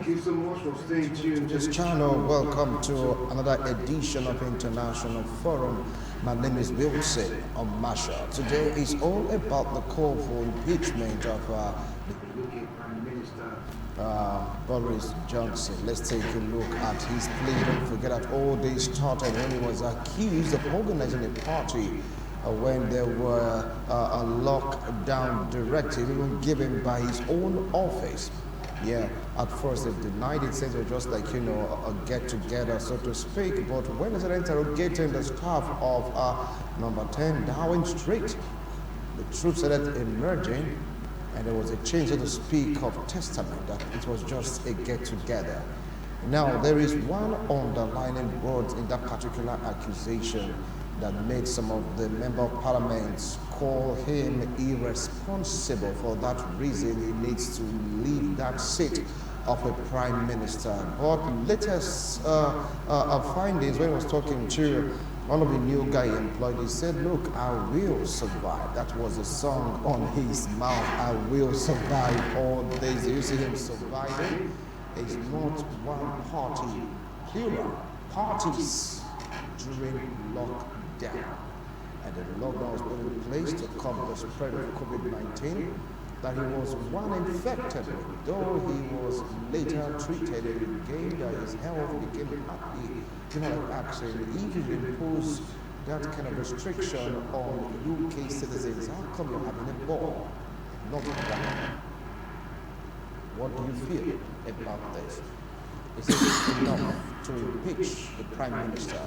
Thank you so much for staying tuned to This channel. Welcome to another edition of International Forum. My name is Wilson Marshall. Today is all about the call for impeachment of the UK Prime Minister Boris Johnson. Let's take a look at his plea. Don't forget that all this started when he was accused of organizing a party when there were a lockdown directive even given by his own office. Yeah, at first they denied it, said it was just like, a get-together, so to speak. But when they started interrogating the staff of number 10 Downing Street, the truth started emerging, and there was a change, so to speak, of testament that it was just a get-together. Now, there is one underlining word in that particular accusation that made some of the member of parliament call him irresponsible. For that reason, he needs to leave that seat of a prime minister. But latest findings, when he was talking to one of the new guy he employed, he said, look, I will survive. That was a song on his mouth. I will survive all days. You see him surviving. It's not one party, plural parties during lockdown. And the lockdown was put in place to curb the spread of COVID-19 that he was one infected with, though he was later treated and regained his health, became happy. Like asking, if you impose that kind of restriction on UK citizens, how come you're having a ball? Not that. What do you feel about this? Is it enough to impeach the Prime Minister?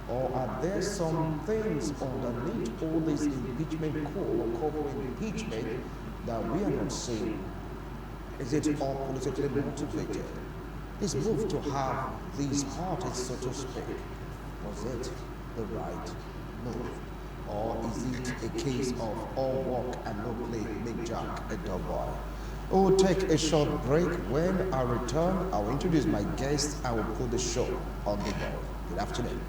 Or are there some things underneath all this impeachment call for impeachment that we are not seeing? Is it all politically motivated? This move to have these parties, so to speak, was it the right move? Or is it a case of all work and no play make Jack a dull boy? We'll take a short break. When I return, I'll introduce my guest. I will put the show on the board. Good afternoon.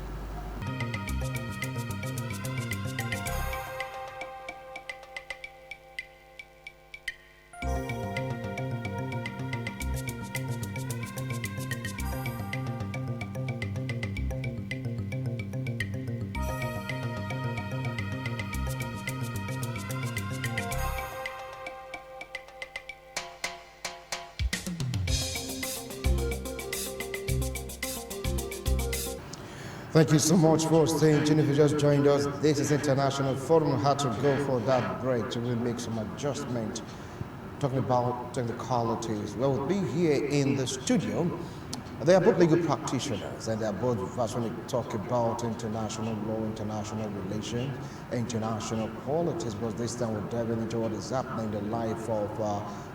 Thank you so much for staying tuned. If you just joined us, this is International Forum. We had to go for that break to really make some adjustment. Talking about technicalities. Well, we'll be here in the studio. They are both legal practitioners, and they are both vast when we talk about international law, international relations, international politics. But this time we're diving into what is happening in the life of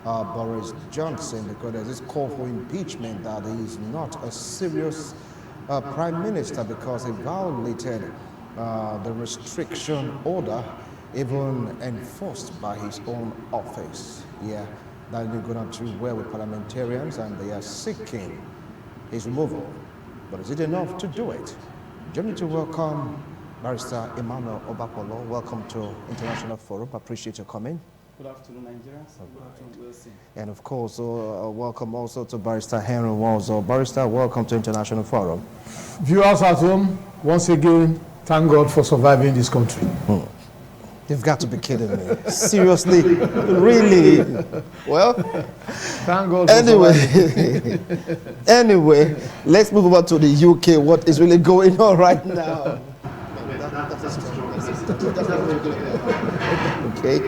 Boris Johnson, because there's this call for impeachment that he is not a serious prime minister because he violated the restriction order even enforced by his own office. Yeah, that didn't go down too well with parliamentarians, and they are seeking his removal. But is it enough to do it? Join me to welcome Barrister Emmanuel Obapolo. Welcome to International Forum. Appreciate your coming. Good afternoon, Nigerians. Good afternoon, Wilson. And of course, welcome also to Barrister Henry Walzo. Barrister, welcome to International Forum. Viewers at home, once again, thank God for surviving this country. You've got to be kidding me. Seriously? Really? Well, thank God for anyway, let's move over to the UK. What is really going on right now? Okay,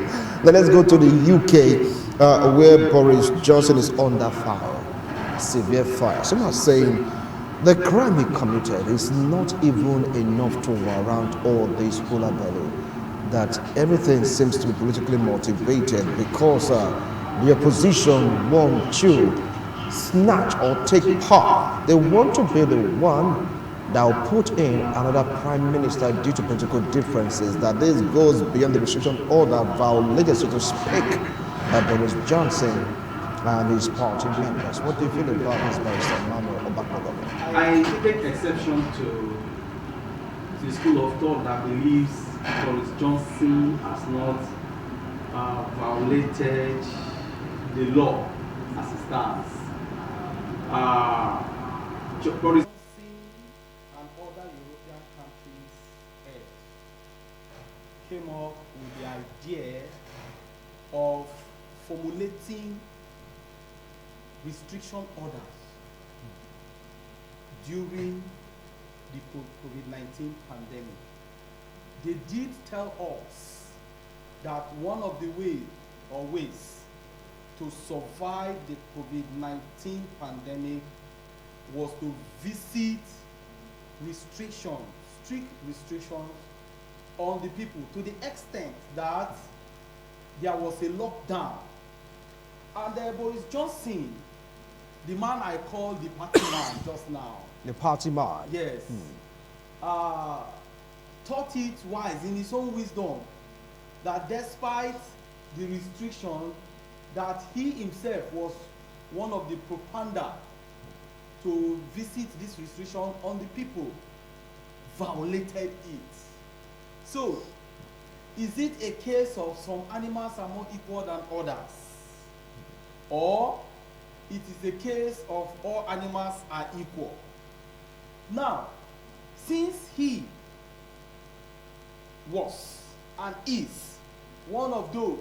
let's go to the UK, where Boris Johnson is under fire, severe fire. Some are saying the crime he committed is not even enough to warrant all this hullabaloo, that everything seems to be politically motivated because the opposition want to snatch or take power. They want to be the one that will put in another prime minister due to political differences, that this goes beyond the restriction order violated, so to speak, by Boris Johnson and his party members. What do you feel about this, Barrister Emmanuel Obapolo? I take exception to the school of thought that believes Boris Johnson has not violated the law as it stands. Boris and other European countries came up with the idea of formulating restriction orders during the COVID-19 pandemic. They did tell us that one of the ways to survive the COVID-19 pandemic was to visit strict restrictions on the people, to the extent that there was a lockdown. And Boris Johnson, the man I called the party man just now. The party man? Yes. Thought it wise in his own wisdom that despite the restriction, that he himself was one of the propounder to visit this restriction on the people, violated it. So, is it a case of some animals are more equal than others? Or it is a case of all animals are equal? Now, since he was and is one of those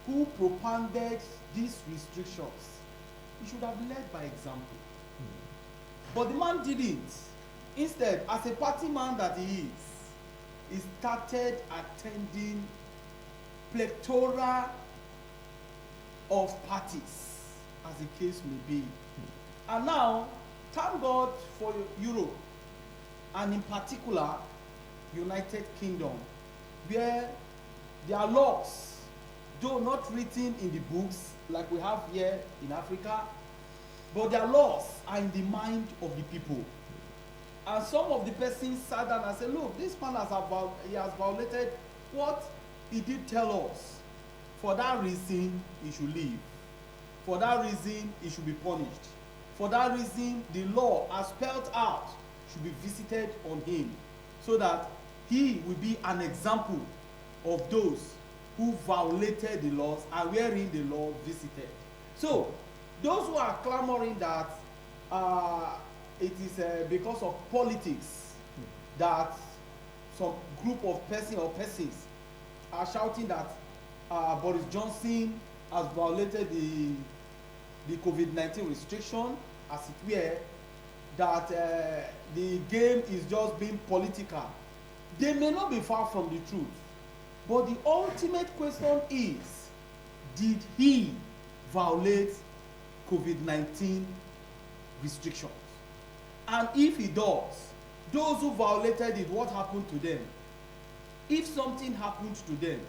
who propounded these restrictions, he should have led by example. But the man didn't. Instead, as a party man that he started attending plethora of parties, as the case may be. And now, thank God for Europe, and in particular, United Kingdom, where there are laws, though not written in the books like we have here in Africa, but their laws are in the mind of the people. And some of the persons sat down and said, look, this man has violated what he did tell us. For that reason, he should leave. For that reason, he should be punished. For that reason, the law as spelled out should be visited on him, so that he will be an example of those who violated the laws and wherein the law visited. So, those who are clamoring that it is because of politics that some group of persons or persons are shouting that Boris Johnson has violated the COVID-19 restriction, as it were, that the game is just being political. They may not be far from the truth, but the ultimate question is, did he violate COVID-19 restrictions? And if he does, those who violated it, what happened to them? If something happened to them,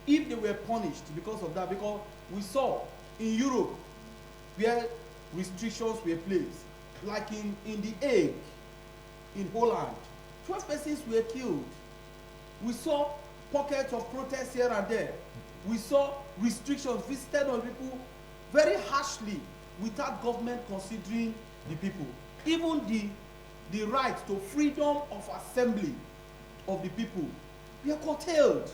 if they were punished because of that, because we saw in Europe where restrictions were placed, like in The Hague, in Holland, 12 persons were killed. We saw pockets of protests here and there. We saw restrictions visited on people very harshly without government considering the people. Even the right to freedom of assembly of the people were curtailed.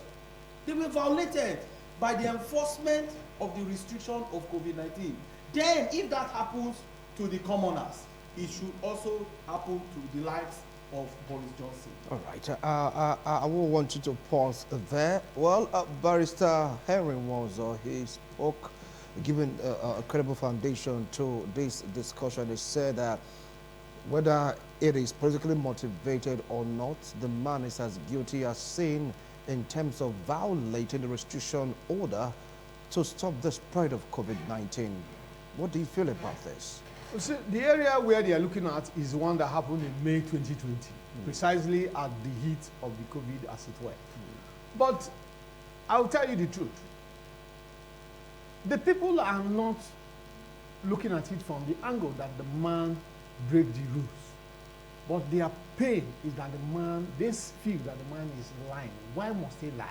They were violated by the enforcement of the restriction of COVID-19. Then, if that happens to the commoners, it should also happen to the likes of Boris Johnson. All right. I will want you to pause there. Well, Barrister Henry Wanzo, he spoke, giving a credible foundation to this discussion. He said that whether it is politically motivated or not, the man is as guilty as sin in terms of violating the restriction order to stop the spread of COVID-19. What do you feel about this? See, the area where they are looking at is the one that happened in May 2020, precisely at the heat of the COVID, as it were. But I'll tell you the truth. The people are not looking at it from the angle that the man break the rules. But their pain is that the man, they feel that the man is lying. Why must he lie?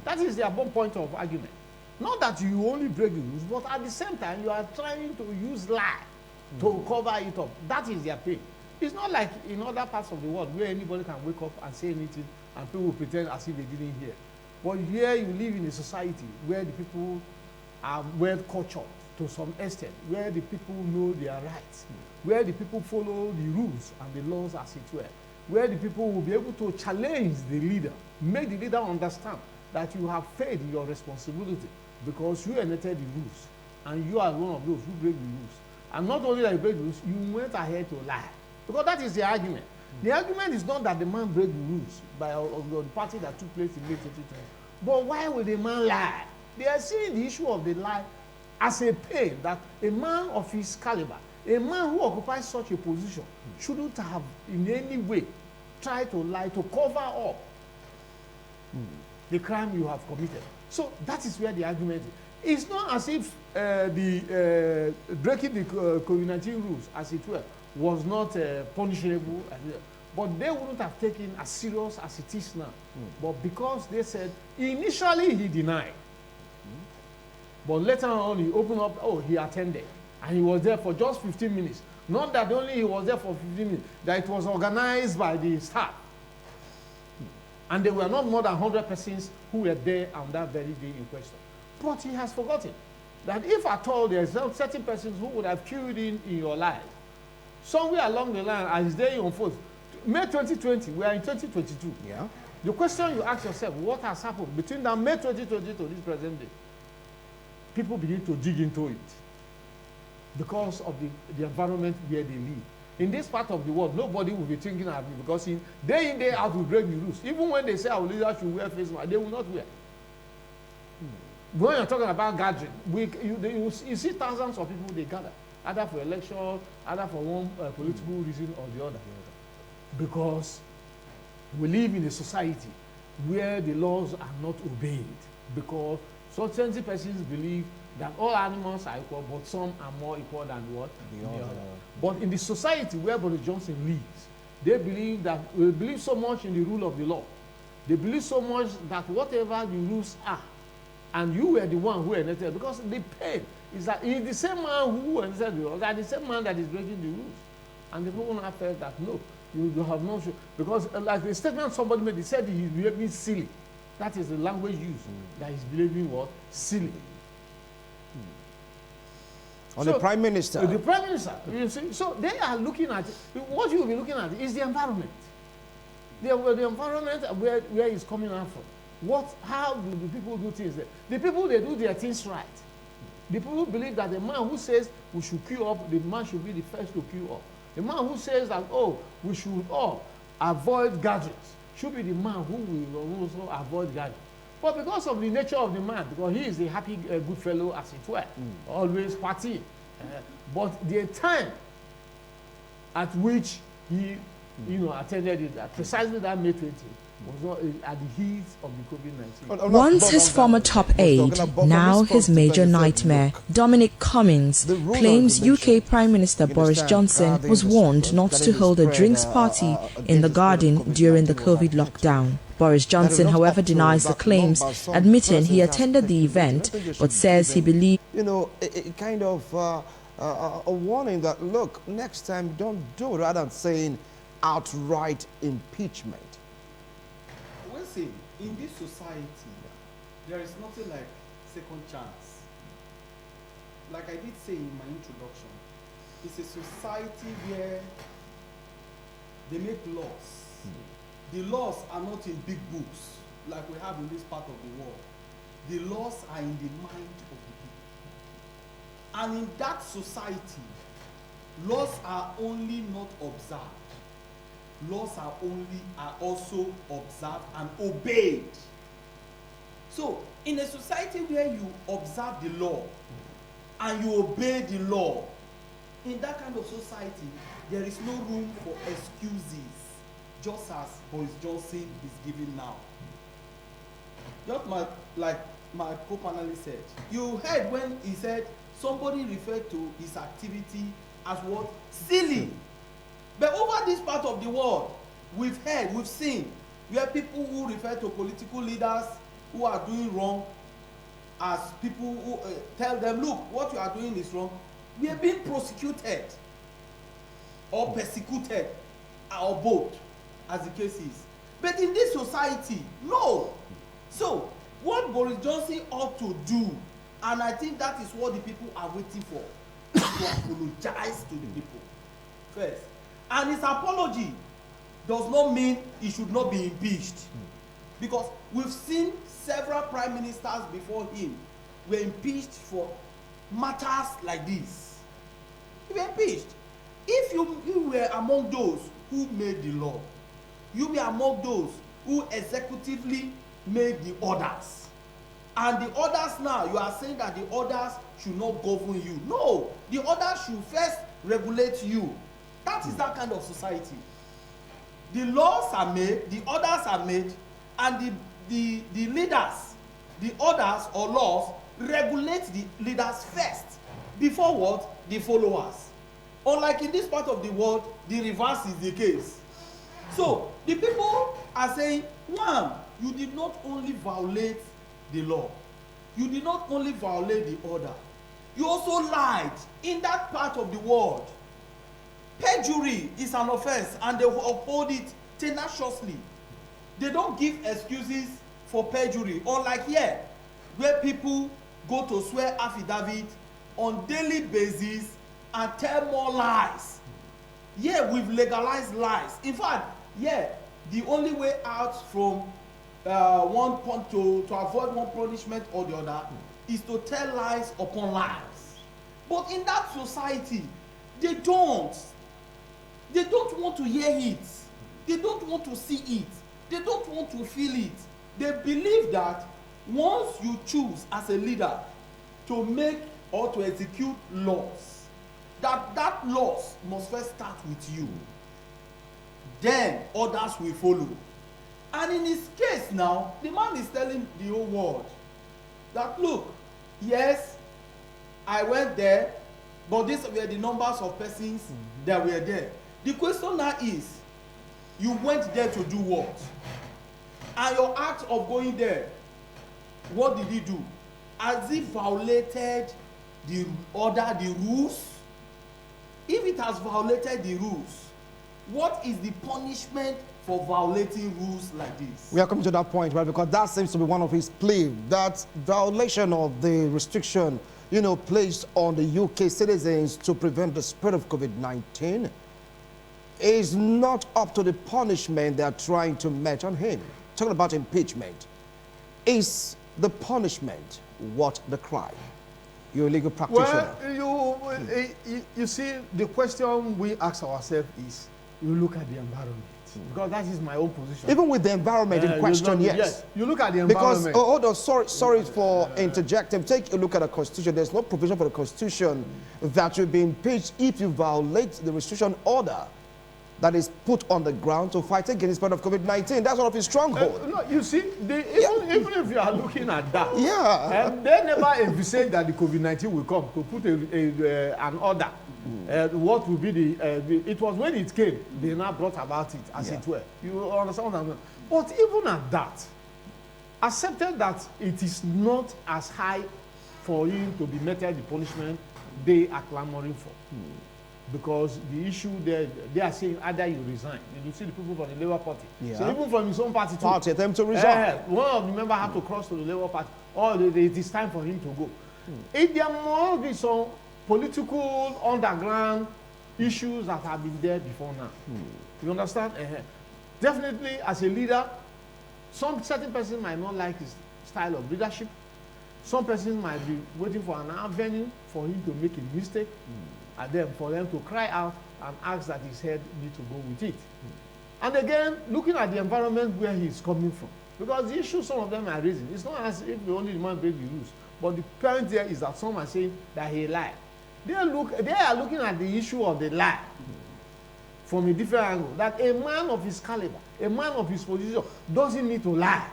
That is their one point of argument. Not that you only break the rules, but at the same time, you are trying to use lie to cover it up. That is their pain. It's not like in other parts of the world where anybody can wake up and say anything and people will pretend as if they didn't hear. But here you live in a society where the people are well cultured to some extent, where the people know their rights, where the people follow the rules and the laws as it were, where the people will be able to challenge the leader, make the leader understand that you have failed in your responsibility because you enacted the rules and you are one of those who break the rules. And not only that you break the rules, you went ahead to lie. Because that is the argument. The argument is not that the man break the rules by the party that took place in May 2020. But why would the man lie? They are seeing the issue of the lie as a pain that a man of his caliber, a man who occupies such a position, shouldn't have in any way tried to lie to cover up the crime you have committed. So that is where the argument is. It's not as if the breaking the COVID-19 rules, as it were, was not punishable, but they wouldn't have taken as serious as it is now. But because they said initially he denied, but later on he opened up, oh, he attended, and he was there for just 15 minutes. Not that only he was there for 15 minutes, that it was organized by the staff. And there were not more than 100 persons who were there on that very day in question. But he has forgotten that if at all there are certain persons who would have killed in your life, somewhere along the line, as day unfolds, May 2020, we are in 2022. Yeah. The question you ask yourself, what has happened between that May 2020 to this present day? People begin to dig into it because of the environment where they live. In this part of the world, nobody will be thinking of it because day in, day out, we break the rules. Even when they say our leaders should wear face mask, they will not wear. When you're talking about gathering, you see thousands of people, they gather, either for election, either for one political reason or the other. Because we live in a society where the laws are not obeyed. Because certain persons believe that all animals are equal, but some are more equal than what? The other. But in the society where Boris Johnson lives, they believe so much in the rule of the law. They believe so much that whatever the rules are, and you were the one who enacted, because the pain is that he's the same man who enacted the rules, that the same man that is breaking the rules. And the people now felt that no, you have no, because like the statement somebody made, he said he's behaving silly. That is the language used, that he's behaving what? Silly. On the Prime Minister. The Prime Minister, you see, so they are looking at, what you will be looking at is the environment. The environment where it's coming out from. How do the people do things there? The people, they do their things right. The people believe that the man who says we should queue up, the man should be the first to queue up. The man who says that, oh, we should all avoid gatherings, should be the man who will also avoid gatherings. But because of the nature of the man, because he is a happy, good fellow, as it were, always partying. But the time at which he, attended it, precisely that May 20, was not at the heat of the COVID-19. Once his former top aide, now his major nightmare, Dominic Cummings, claims UK Prime Minister Boris Johnson was warned not to hold a drinks party in the garden during the COVID lockdown. Boris Johnson, however, denies the claims, admitting he attended the event, but says he believes... a kind of a warning that, look, next time don't do it, rather than saying outright impeachment. Well, see, in this society, there is nothing like second chance. Like I did say in my introduction, it's a society where they make laws. The laws are not in big books like we have in this part of the world. The laws are in the mind of the people. And in that society, laws are only not observed. Laws are also observed and obeyed. So, in a society where you observe the law and you obey the law, in that kind of society, there is no room for excuses, just as Boris Johnson is giving now. Just like my co-panelist said, you heard when he said somebody referred to his activity as what? Silly. But over this part of the world, we've seen where people who refer to political leaders who are doing wrong as people who tell them, look, what you are doing is wrong. We are being prosecuted or persecuted or both, as the case is. But in this society, no. So what Boris Johnson ought to do And I think that is what the people are waiting for, to apologize to the people first. And his apology does not mean he should not be impeached. Because we've seen several prime ministers before him were impeached for matters like this. You were impeached. If you were among those who made the law, you were among those who executively made the orders. And the orders now, you are saying that the orders should not govern you. No, the orders should first regulate you. That is that kind of society. The laws are made, the orders are made, and the leaders, the orders or laws regulate the leaders first before what? The followers. Unlike in this part of the world, the reverse is the case. So the people are saying, one, you did not only violate the law, you did not only violate the order, you also lied in that part of the world. Perjury is an offense, and they will uphold it tenaciously. They don't give excuses for perjury, unlike here, where people go to swear affidavit on daily basis and tell more lies. Here we've legalized lies. In fact, here the only way out from one point to avoid one punishment or the other is to tell lies upon lies. But in that society, they don't want to hear it. They don't want to see it. They don't want to feel it. They believe that once you choose as a leader to make or to execute laws, that laws must first start with you. Then others will follow. And in his case now, the man is telling the whole world that, look, yes, I went there, but these were the numbers of persons that were there. The question now is, you went there to do what? And your act of going there, what did he do? Has he violated the order, the rules? If it has violated the rules, what is the punishment for violating rules like this? We are coming to that point, right? Because that seems to be one of his plea, that violation of the restriction, placed on the UK citizens to prevent the spread of COVID-19 is not up to the punishment they are trying to match on him. Talking about impeachment. Is the punishment what the crime? You're a legal practitioner. Well, you see, the question we ask ourselves is, you look at the environment. Because that is my own position. Even with the environment in question, yes. You look at the environment. Because, hold on, sorry for interjecting. Take a look at the Constitution. There's no provision for the Constitution that you'll be impeached if you violate the restriction order that is put on the ground to fight against the spread of COVID-19. That's one of his strongholds. No, you see, even if you are looking at that, they never envisaged that the COVID-19 will come to put an order. What will be it was when it came, they now brought about it, as it were. You understand what I mean? But even at that, accepted that it is not as high for him to be meted the punishment they are clamoring for. Because the issue there, they are saying either you resign. You see the people from the Labour Party. So even from his own party too. Them to resign. One of the members have to cross to the Labour Party. Or it is time for him to go. There must be some political underground issues that have been there before now. You understand? Definitely, as a leader, some certain person might not like his style of leadership. Some persons might be waiting for an avenue for him to make a mistake, and then for them to cry out and ask that his head need to go with it. And again, looking at the environment where he is coming from, because the issue some of them are raising, it's not as if the only man break the rules, but the point there is that some are saying that he lied. They are looking at the issue of the lie from a different angle, that a man of his caliber, a man of his position, doesn't need to lie.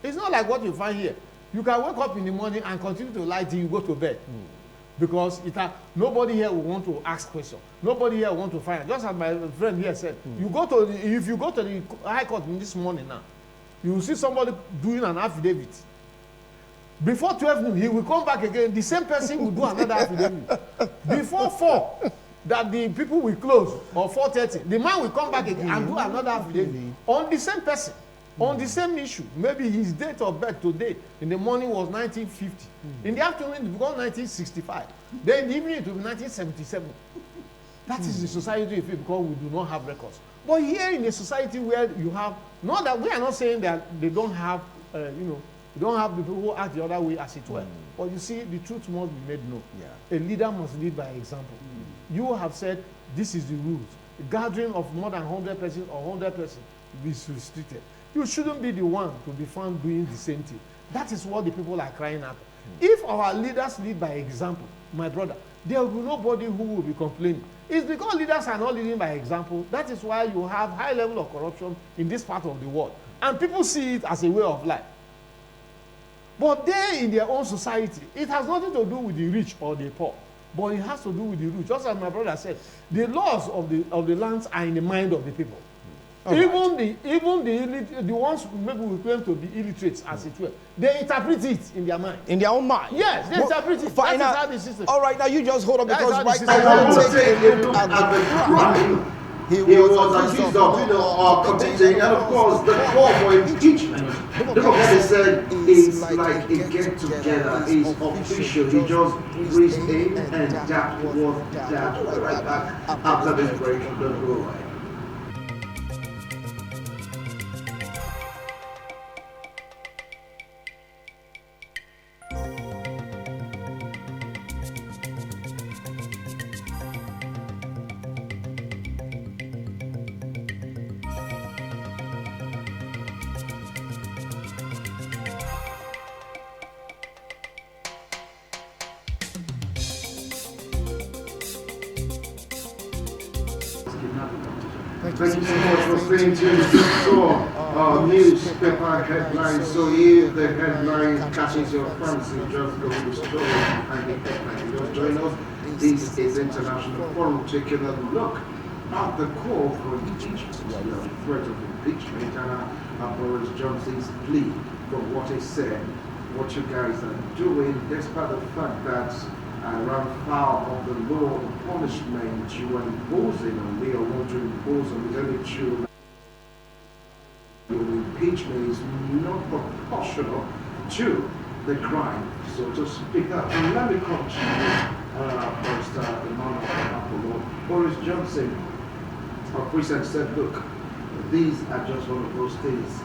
It's not like what you find here. You can wake up in the morning and continue to lie till you go to bed. Because nobody here will want to ask questions. Nobody here will want to find out. Just as my friend here said, if you go to the High Court this morning now, you will see somebody doing an affidavit. Before 12 noon, he will come back again. The same person will do another affidavit. Before 4, that the people will close, or 4:30, the man will come back again and do another affidavit on the same person. on the same issue. Maybe his date of birth today, in the morning was 1950. In the afternoon, it becomes 1965. Then in the evening, it will be 1977. That is the society we feel because we do not have records. But here in a society where you have, not that we are not saying that they don't have, you don't have the people who act the other way as it were. But you see, the truth must be made known. Yeah. A leader must lead by example. You have said, this is the rules. A gathering of more than 100 persons or 100 persons is restricted. You shouldn't be the one to be found doing the same thing. That is what the people are crying out. If our leaders lead by example, my brother, there will be nobody who will be complaining. It's because leaders are not leading by example. That is why you have high level of corruption in this part of the world. And people see it as a way of life. But they, in their own society, it has nothing to do with the rich or the poor. But it has to do with the rich. Just as my brother said, the laws of the lands are in the mind of the people. Even the ones maybe we claim to be illiterates, as it were, they interpret it in their mind. In their own mind? Yes, they interpret it. That is how the system. All right, now you just hold on, because right now I we're want to taking take a look at the crime. He was accused of committing, and of course, the call for impeachment. Look at what he said. It's like a get-together. It's official. He just breathed in, and that was that. We're right back after this break. Don't go away. Thank you so much for staying tuned. Just saw newspaper headlines. So if the headline catches your fancy, just go to the story and the headline. You just join us. This is International Forum taking a look at the call for impeachment, the threat of impeachment, and Boris Johnson's plea for what he said, what you guys are doing, despite the fact that ran foul of the law of punishment you are imposing on me, or want to impose on me. Tell me true. Your impeachment is not proportional to the crime, so to speak. And let me come to you, first, the man of the Boris Johnson, our president, said, look, these are just one of those things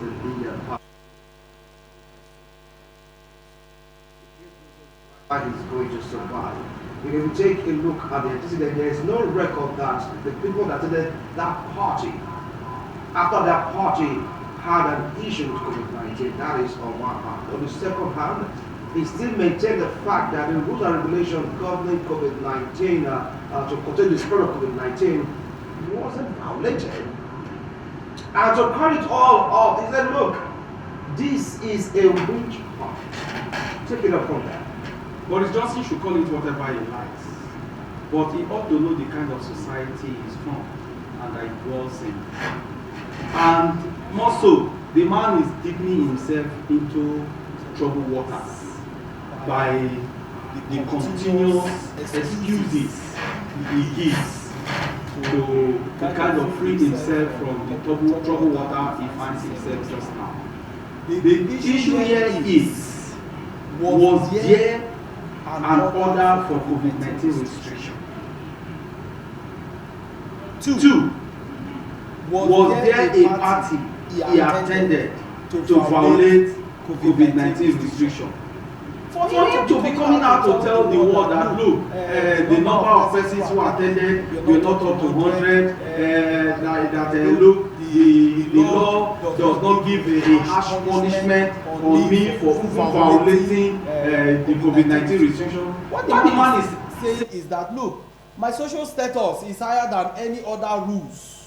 that is going to survive. If you take a look at the antecedent, there is no record that the people that attended that party, after that party had an issue with COVID-19, that is on one hand. On the second hand, he still maintained the fact that the rules and regulations governing COVID-19 to contain the spread of COVID-19 wasn't violated. And to cut it all off, he said, look, this is a witch hunt. Take it up from there. Boris Johnson should call it whatever he likes, but he ought to know the kind of society he's from and that it dwells in. And more so, the man is dipping himself into troubled waters by the continuous excuses he gives to kind of free himself from the troubled water he finds himself just now. The issue here is, was there an order for COVID-19 restriction? Two, was there a party he attended to violate COVID-19 restriction? For him to be coming out to tell the world that, look, the number of persons who attended were not up to 100, look, the law does not give a harsh punishment on me for violating the COVID-19 restriction. What the man is saying is that, look, my social status is higher than any other rules.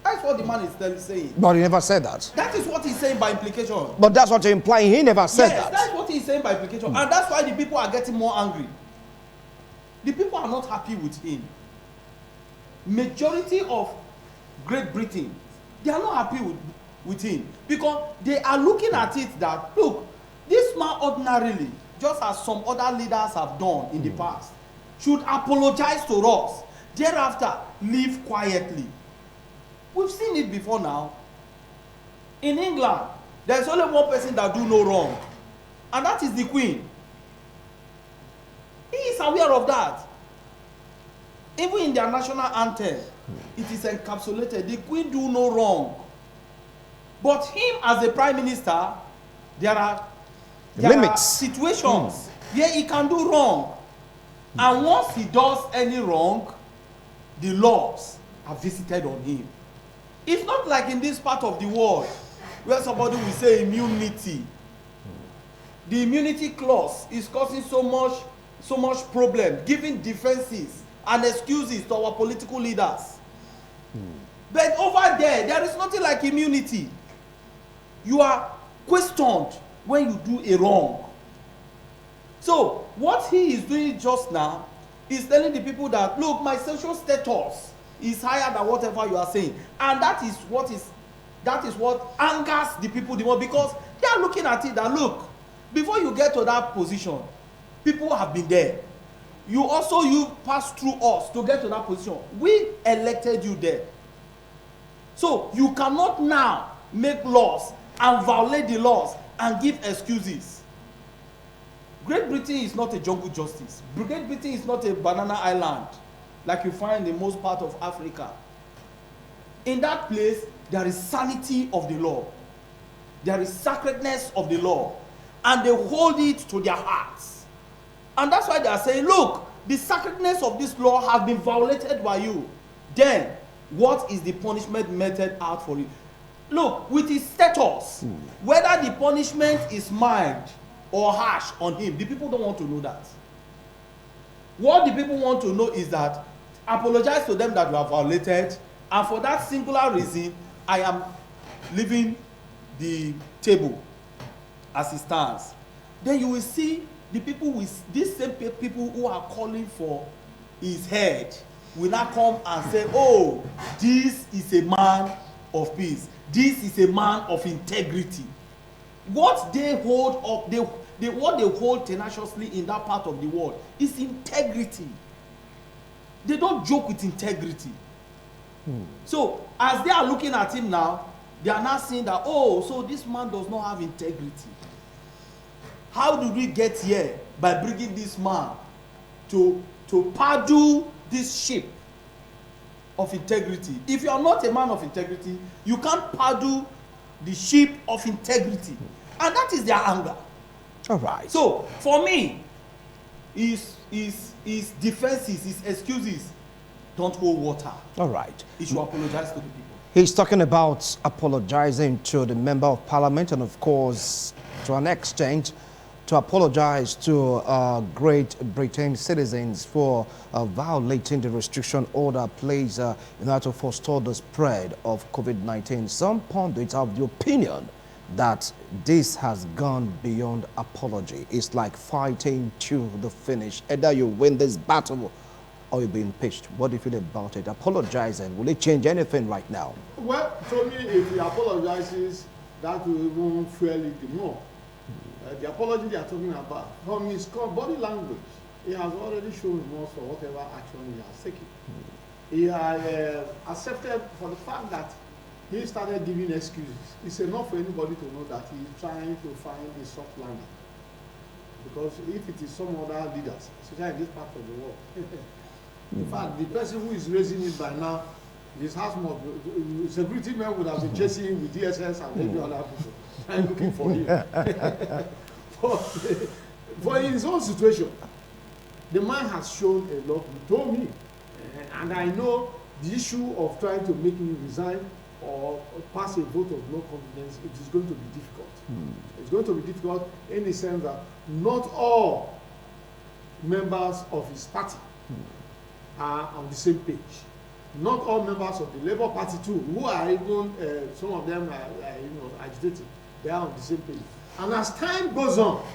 That's what the man is saying. But he never said that. That is what he's saying by implication. But that's what you're implying. He never said that. Yes, that's what he's saying by implication. And that's why the people are getting more angry. The people are not happy with him. Majority of Great Britain, they are not happy with him. Because they are looking at it that, look, this man ordinarily, just as some other leaders have done in the past, should apologize to us. Thereafter, live quietly. We've seen it before now. In England, there is only one person that do no wrong, and that is the queen. He is aware of that. Even in their national anthem, it is encapsulated. The queen do no wrong. But him as a prime minister, there are situations where he can do wrong. And once he does any wrong, the laws are visited on him. It's not like in this part of the world where somebody will say immunity. The immunity clause is causing so much problem, giving defenses and excuses to our political leaders. But over there is nothing like immunity. You are questioned when you do a wrong. So what he is doing just now is telling the people that, look, my social status is higher than whatever you are saying, and that is what angers the people the more, because they are looking at it that, look, before you get to that position, people have been there. You pass through us to get to that position. We elected you there. So you cannot now make laws and violate the laws and give excuses. Great Britain is not a jungle justice. Great Britain is not a banana island like you find in most part of Africa. In that place, there is sanity of the law. There is sacredness of the law. And they hold it to their hearts. And that's why they are saying, look, the sacredness of this law has been violated by you. Then, what is the punishment meted out for it? Look, with his status, whether the punishment is mild or harsh on him, the people don't want to know that. What the people want to know is that, apologize to them that you have violated, and for that singular reason, I am leaving the table as it stands. Then you will see the people with these same people who are calling for his head will now come and say, oh, this is a man of peace. This is a man of integrity. What they hold up, what they hold tenaciously in that part of the world is integrity. They don't joke with integrity. So as they are looking at him now, they are now saying that, oh, so this man does not have integrity. How did we get here? By bringing this man to paddle this ship of integrity. If you are not a man of integrity, you can't paddle the ship of integrity. And that is their anger. All right. So, for me, his defenses, his excuses don't hold water. All right. He should apologize to the people. He's talking about apologizing to the member of parliament and, of course, to an extent, to apologize to Great Britain citizens for violating the restriction order placed in order to forestall the spread of COVID-19. Some pundits have the opinion that this has gone beyond apology. It's like fighting to the finish. Either you win this battle or you'll be impeached. What do you feel about it? Apologizing, will it change anything right now? Well, to me, if he apologizes, that will even fuel it more. The apology they are talking about, from his body language, he has already shown remorse for whatever action he has taken. He has accepted for the fact that he started giving excuses. It's enough for anybody to know that he is trying to find a soft landing. Because if it is some other leaders, especially in this part of the world, in fact, the person who is raising it by now, his house must, security men would have been chasing him with DSS and every other people and looking for him. For in his own situation, the man has shown a lot. He told me, and I know the issue of trying to make him resign or pass a vote of no confidence, it is going to be difficult. It's going to be difficult in the sense that not all members of his party are on the same page. Not all members of the Labour Party too, who are even, some of them are agitating, they are on the same page. And as time goes on,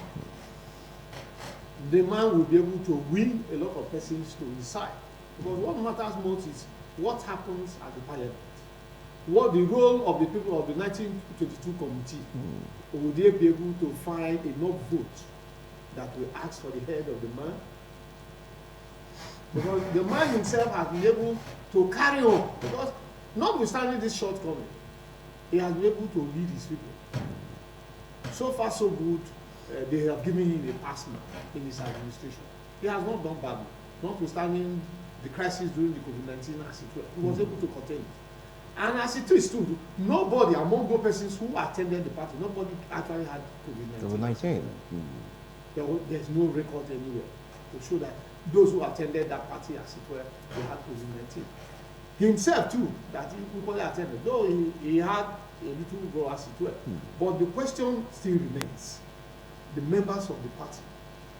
the man will be able to win a lot of persons to his side. Because what matters most is what happens at the parliament. What the role of the people of the 1922 committee, will they be able to find enough votes that will ask for the head of the man? Because the man himself has been able to carry on. Because notwithstanding this shortcoming, he has been able to lead his people. So far, so good. They have given him a pass now in his administration. He has not done badly, notwithstanding the crisis during the COVID-19 as it were. He was able to contain it. And as it is too, nobody among those persons who attended the party, nobody actually had COVID-19. There's no record anywhere to show that those who attended that party, as it were, they had COVID-19. Himself too, that he equally attended, though he had a little go, as it were. But the question still remains: the members of the party,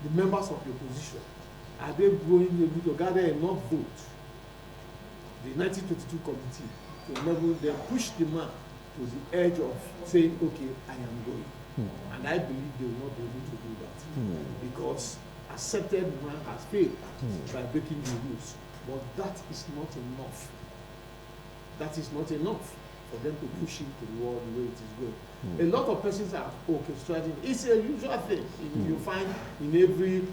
the members of the opposition, are they going able to gather enough votes? The 1922 committee to enable them push the man to the edge of saying, okay, I am going. And I believe they will not be able to do that because accepted man has failed by breaking the rules. But that is not enough. That is not enough for them to push him to the wall the way it is going. A lot of persons are orchestrating. It's a usual thing you find in every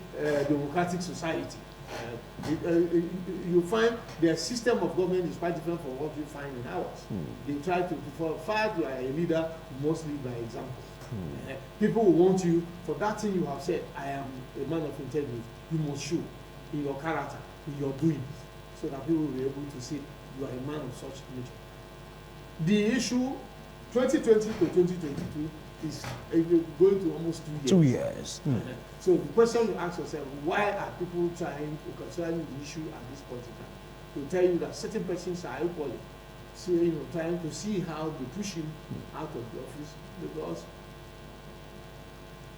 democratic society. You find their system of government is quite different from what you find in ours. They try to, for far you are a leader, mostly by example. People will want you, for that thing you have said, I am a man of integrity, you must show in your character, in your doing, so that people will be able to say you are a man of such nature. The issue 2020 to 2022 is going to almost 2 years. 2 years. So the question you ask yourself, why are people trying to consider the issue at this point in time? To tell you that certain persons are equally trying to see how they push him out of the office, because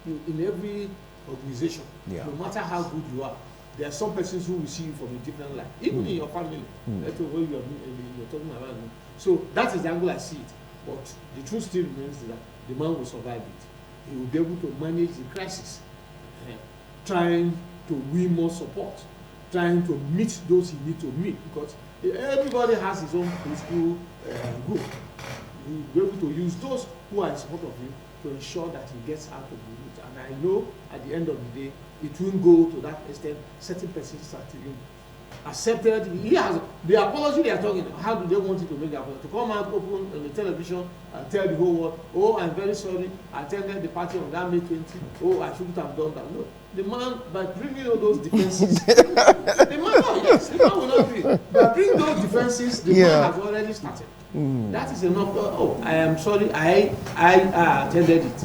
in every organization, no matter how good you are, there are some persons who will see you from a different light, even in your family. That's the way you're talking about. So that is the angle I see it. But the truth still remains that the man will survive it. He will be able to manage the crisis, trying to win more support, trying to meet those he needs to meet, because everybody has his own political group. He will be able to use those who are in support of him to ensure that he gets out of the route. And I know at the end of the day, it won't go to that extent. Certain persons are accepted. He has the apology they are talking. How do they want it to make the apology? To come out open on the television and tell the whole world, oh, I'm very sorry, I attended the party on that May 20. Oh, I shouldn't have done that. No, the man, by bringing all those defenses, the man will not do it. By bringing those defenses, the man has already started. That is enough. Oh, I am sorry, I attended it.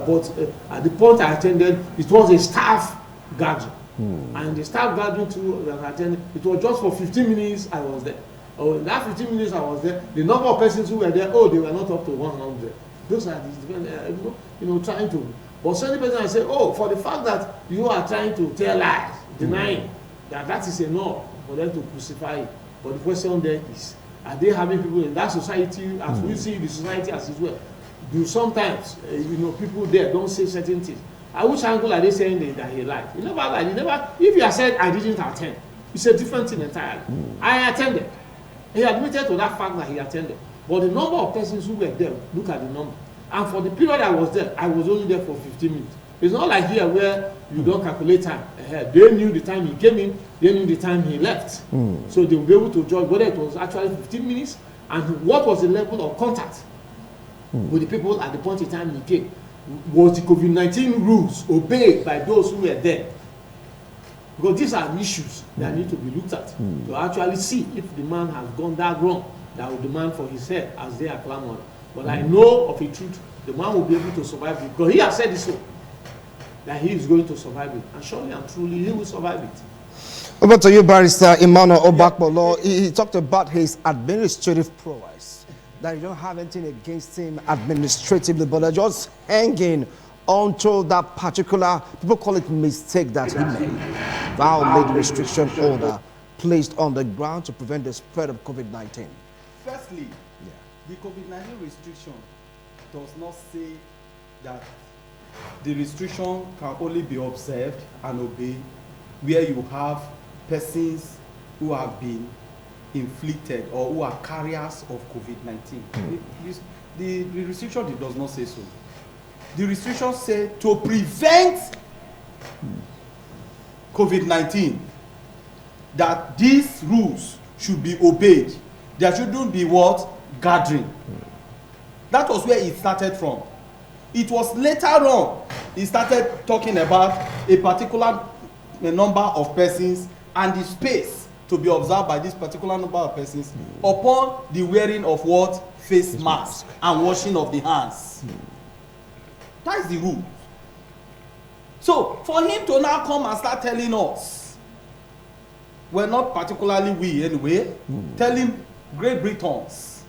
But at the point I attended, it was a staff gathering. And the staff gathering too that I attended, it was just for 15 minutes I was there. Oh, in that 15 minutes I was there, the number of persons who were there, oh, they were not up to 100. Those are the trying to. But certain person I say, oh, for the fact that you are trying to tell lies, denying that is enough for them to crucify it. But the question there is, are they having people in that society, as we see the society as it were? Do sometimes people there don't say certain things? At which angle are they saying that he lied? He never lied. If he had said I didn't attend, it's a different thing entirely. I attended. He admitted to that fact that he attended. But the number of persons who were there, look at the number. And for the period I was there, I was only there for 15 minutes. It's not like here where you don't calculate time ahead. They knew the time he came in, they knew the time he left. So they will be able to judge whether it was actually 15 minutes and what was the level of contact with the people at the point in time he came. Was the COVID-19 rules obeyed by those who were there? Because these are issues that need to be looked at to actually see if the man has gone that wrong, that will demand for his head as they are clamoring. But I know of a truth, the man will be able to survive it, because he has said it so, that he is going to survive it. And surely and truly, he will survive it. Over to you, Barrister Emmanuel Obakpolo. He talked about his administrative prowess, that you don't have anything against him administratively, but they're just hanging onto that particular, people call it mistake that he made, violate restriction order placed on the ground to prevent the spread of COVID-19. Firstly, the COVID-19 restriction does not say that the restriction can only be observed and obeyed where you have persons who have been inflicted or who are carriers of COVID-19. The restriction does not say so. The restriction says to prevent COVID-19, that these rules should be obeyed. There shouldn't be what? Gathering. That was where it started from. It was later on he started talking about a particular number of persons and the space to be observed by this particular number of persons upon the wearing of what? Face mask and washing of the hands. That is the rule. So for him to now come and start telling us, well, not particularly we anyway, telling Great Britons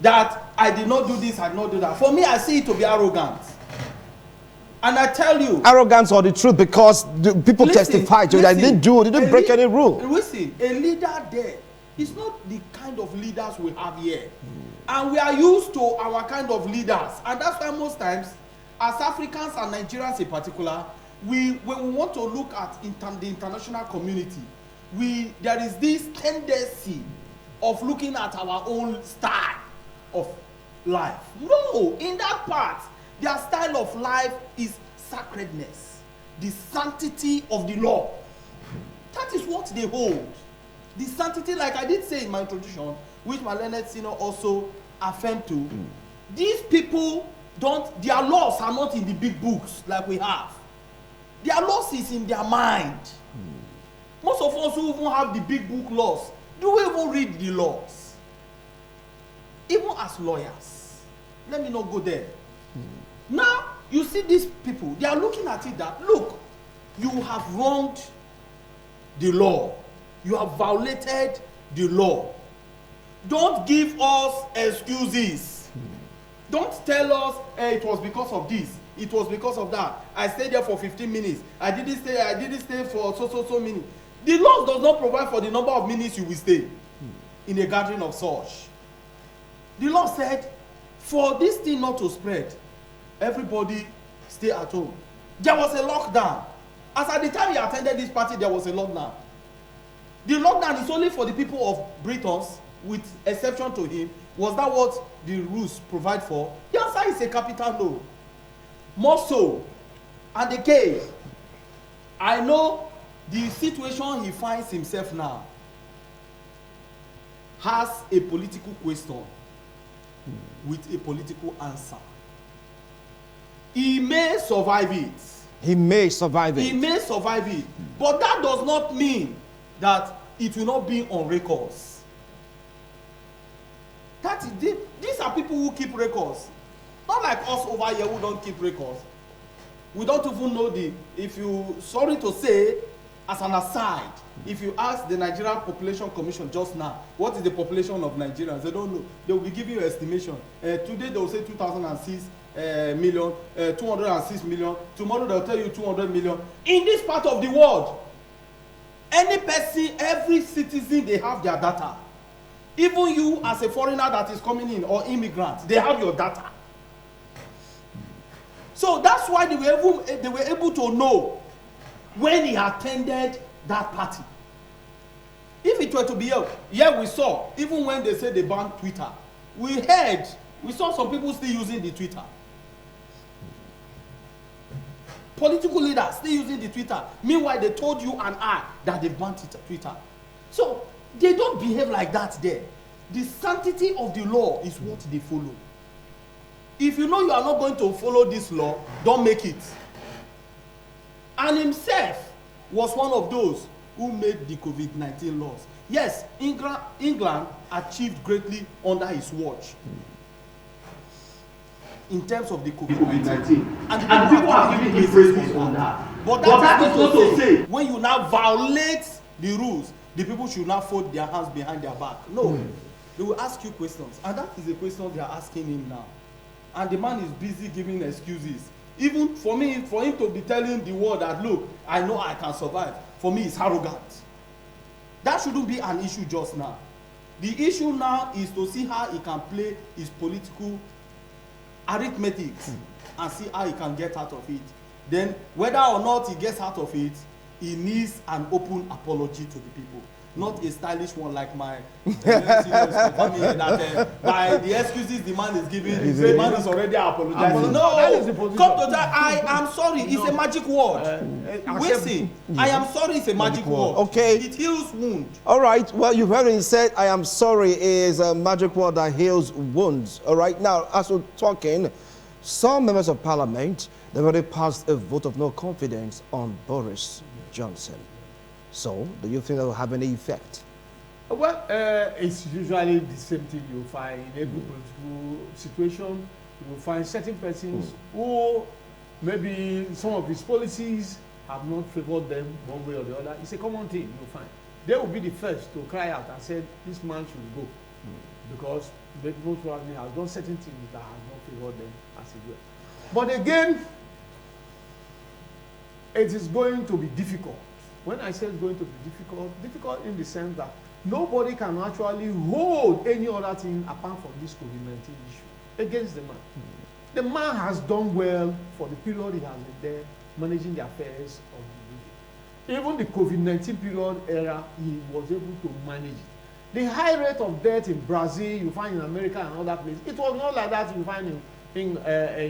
that I did not do this, I did not do that. For me, I see it to be arrogant. And I tell you, arrogance or the truth, because the people testified to it. They didn't do it, they didn't break any rule. Listen, a leader there is not the kind of leaders we have here. And we are used to our kind of leaders. And that's why most times, as Africans and Nigerians in particular, when we want to look at the international community, there is this tendency of looking at our own style of life. No, in that part, their style of life is sacredness, the sanctity of the law. That is what they hold. The sanctity, like I did say in my introduction, which my learned senior also affirmed to, these people their laws are not in the big books like we have. Their laws is in their mind. Most of us who even have the big book laws, do we even read the laws? Even as lawyers. Let me not go there. Now, you see these people, they are looking at it that, look, you have wronged the law. You have violated the law. Don't give us excuses. Don't tell us, hey, it was because of this. It was because of that. I stayed there for 15 minutes. I didn't stay for so minutes. The law does not provide for the number of minutes you will stay in a gathering of such. The law said, for this thing not to spread, everybody stay at home. There was a lockdown. As at the time he attended this party, there was a lockdown. The lockdown is only for the people of Britons, with exception to him. Was that what the rules provide for? The answer is a capital no. More so. And again, I know the situation he finds himself now has a political question with a political answer. He may survive it. He may survive it. He may survive it. But that does not mean that it will not be on records. These are people who keep records. Not like us over here who don't keep records. We don't even know sorry to say, as an aside, if you ask the Nigerian Population Commission just now, what is the population of Nigerians? They don't know. They will be giving you an estimation. Today they will say 2006 million, 206 million. Tomorrow they will tell you 200 million. In this part of the world, any person, every citizen, they have their data. Even you as a foreigner that is coming in or immigrant, they have your data. So that's why they were able to know when he attended that party. If it were to be here we saw, even when they said they banned Twitter, we saw some people still using the Twitter. Political leaders still using the Twitter. Meanwhile, they told you and I that they banned Twitter. So they don't behave like that there. The sanctity of the law is what they follow. If you know you are not going to follow this law, don't make it. And himself was one of those who made the COVID-19 laws. Yes, England achieved greatly under his watch in terms of the COVID-19. And people are giving him praises on that. But that is not to say when you now violate the rules, the people should not fold their hands behind their back. No. They will ask you questions. And that is the question they are asking him now. And the man is busy giving excuses. Even for me, for him to be telling the world that, look, I know I can survive, for me it's arrogant. That shouldn't be an issue just now. The issue now is to see how he can play his political arithmetic and see how he can get out of it. Then, whether or not he gets out of it, he needs an open apology to the people. Not a stylish one like my that by the excuses the man is giving, the man is already apologizing. No, come to that. I am sorry. It's a magic word. Listen, I am sorry. It's a magic word. Okay. It heals wound. All right. Well, you've heard it said, I am sorry is a magic word that heals wounds. All right. Now, as we're talking, some members of parliament, they've already passed a vote of no confidence on Boris Johnson. So, do you think that will have any effect? Well, it's usually the same thing you find in every political situation. You will find certain persons who maybe some of his policies have not favored them one way or the other. It's a common thing you'll find. They will be the first to cry out and say, this man should go. Because they most probably have done certain things that have not favored them as a well. But again, it is going to be difficult. When I say it's going to be difficult in the sense that nobody can actually hold any other thing apart from this COVID-19 issue against the man. The man has done well for the period he has been there, managing the affairs of the UK. Even the COVID-19 period era, he was able to manage it. The high rate of death in Brazil, you find in America and other places, it was not like that you find in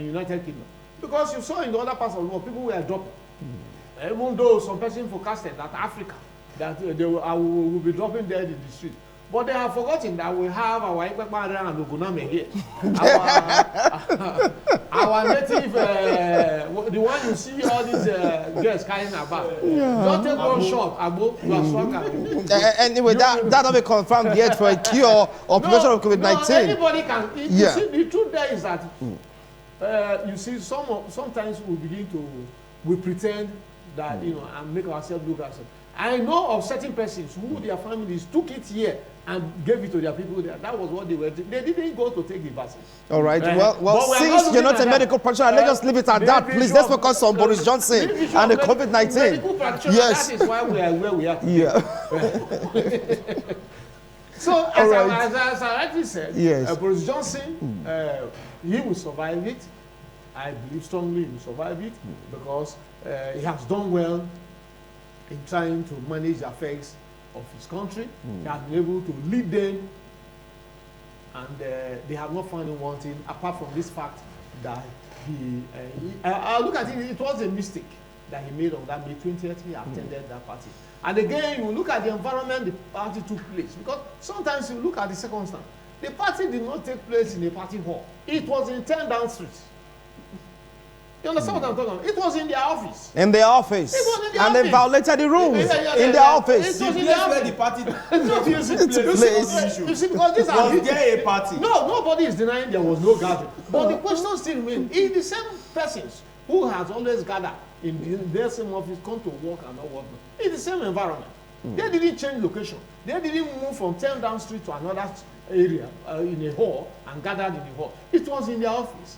United Kingdom. Because you saw in the other parts of the world, people were dropping. Even though some person forecasted that Africa, that they will be dropping dead in the street. But they have forgotten that we have our Ikpekpare and Oguname here. Our native, the one you see all these girls carrying about. Don't take one shot, Agbo, you are stronger. Anyway, that will be confirmed yet for a cure or prevention of COVID-19. No, anybody can. You see, the truth there is that, you see, sometimes we pretend that, you know, and make ourselves look at ourselves. I know of certain persons who their families took it here and gave it to their people there. That was what they were doing. They didn't go to take the vaccine. All right. Well, since you're not a medical practitioner, let's just leave it at that, please. Let's focus on Boris Johnson and the COVID-19. Yes. That is why we are where we are today. Yeah. So, as I rightly said, yes. Boris Johnson, he will survive it. I believe strongly he will survive it because he has done well in trying to manage the affairs of his country. He has been able to lead them, and they have not found him wanting, apart from this fact that I look at it, it was a mistake that he made on that May 20th. He attended that party. And again, you look at the environment the party took place, because sometimes you look at the circumstance. The party did not take place in a party hall. It was in 10 down street. You understand what I'm talking about? It was in their office. In their office. It was in their and office. they violated the rules in their office. It was in the where the party You see, because these are was there a party? No, nobody is denying there was no gathering. But the question still remains: if the same persons who has always gathered in their same office come to work and not work, it's the same environment. They didn't change location. They didn't move from 10 down street to another area in a hall and gathered in the hall. It was in their office.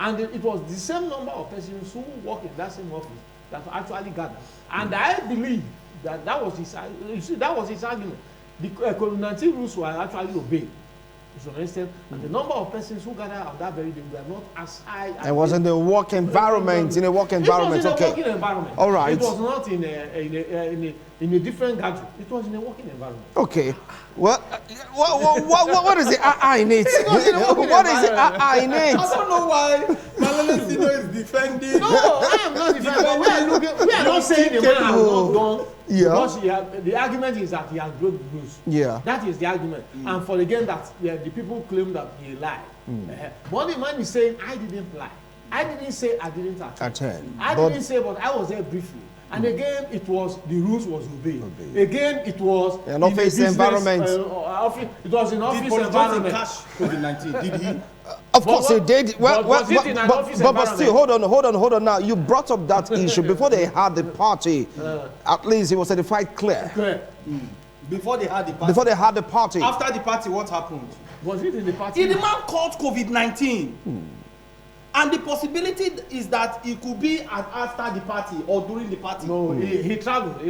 And it was the same number of persons who work in that same office that actually gathered. And I believe that was his, you see, that was his argument. The COVID-19 rules were actually obeyed. To an extent, and the number of persons who gathered on that very day were not as high as... It was in the work environment, in a work environment, okay. It was in a working environment. All right. It was not in a different gathering. It was in a working environment. Okay. Well, what is the in it? What is the in it? I don't know why Malala Sino is defending. No, I am not defending. We are not saying the man has not gone. Yeah. Because the argument is that he has broken the rules. Yeah. That is the argument. And for again that the people claim that he lied. But the man is saying, I didn't lie. I didn't say I didn't attend. I didn't say, but I was there briefly. And again, it was the rules was obeyed. Again, it was an office environment. It was an office environment. Catch COVID-19? Did he? Of course he did. But still, hold on now. You brought up that issue before they had the party. At least it was certified clear. Before they had the party. Before they had the party. After the party, what happened? Was it in the party? The man caught COVID-19. And the possibility is that it could be after the party or during the party. No, he traveled.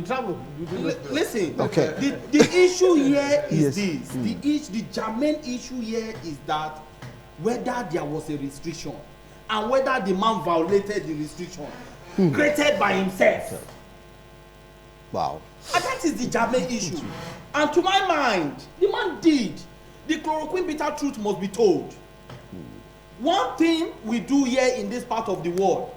Listen, okay. The issue here is this. The germane issue here is that whether there was a restriction and whether the man violated the restriction created by himself. Wow. And that is the germane issue. And to my mind, the man did. The chloroquine bitter truth must be told. One thing we do here in this part of the world,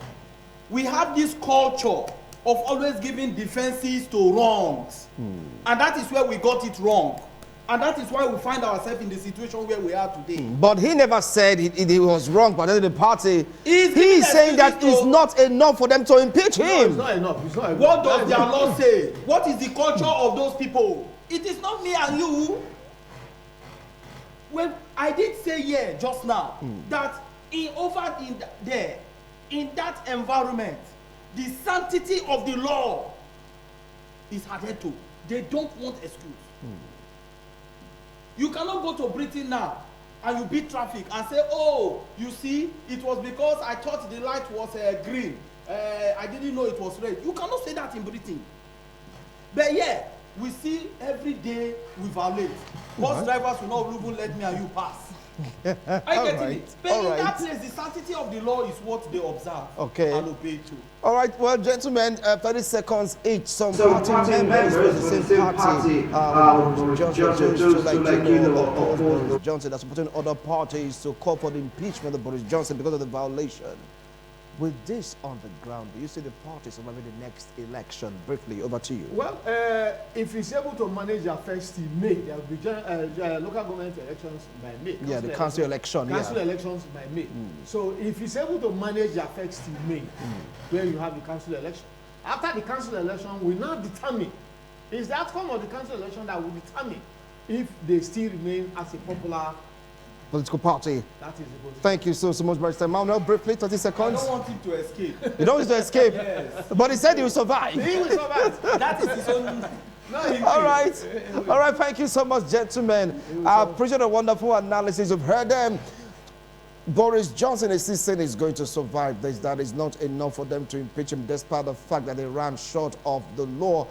we have this culture of always giving defenses to wrongs. And that is where we got it wrong. And that is why we find ourselves in the situation where we are today. But he never said he was wrong, but then the party, He's he's saying that excuses it's not enough for them to impeach No, him. it's not enough. It's not enough. What does their law say? What is the culture of those people? It is not me and you. When I did say here just now that in that environment, the sanctity of the law is adhered to. They don't want excuse. You cannot go to Britain now and you beat traffic and say, oh, you see, it was because I thought the light was green. I didn't know it was red. You cannot say that in Britain. But yeah, we see every day we violate. Bus drivers will not even let me and you pass. I get it. But in that place, the sanctity of the law is what they observe and obey to. All right, well, gentlemen, 30 seconds each. Some party members of the same party, just to let you know, Boris Johnson are supporting other parties to call for the impeachment of Boris Johnson because of the violation. With this on the ground, do you see the parties surviving the next election? Briefly, over to you. Well, if he's able to manage affairs till May, there will be local government elections by May. Yeah, the council election. Council elections by May. So if he's able to manage the affairs till May, where you have the council election, after the council election will now determine, it's the outcome of the council election that will determine if they still remain as a popular political party. That is the position. Thank you so much, Barrister Manuel. Briefly, 30 seconds. I don't want him to escape. You don't want him to escape? Yes. But he said he will survive. He will survive. That is his own. No, all right, thank you so much, gentlemen. I appreciate the wonderful analysis. You've heard them. Boris Johnson is still saying he's going to survive this. That is not enough for them to impeach him, despite the fact that they ran short of the law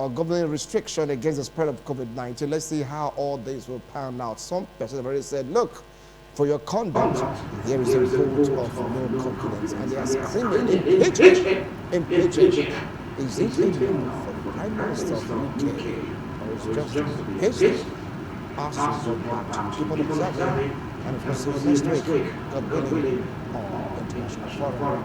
governing restriction against the spread of COVID-19. Let's see how all this will pan out. Some persons have already said, look, for your conduct, there is a vote of no confidence. And they are screaming, impeach him, impeach him. Is it enough for the Prime Minister of the UK, Boris Johnson, impeach him? Ask you to keep on observing. And of course, next week, God willing, on International Forum.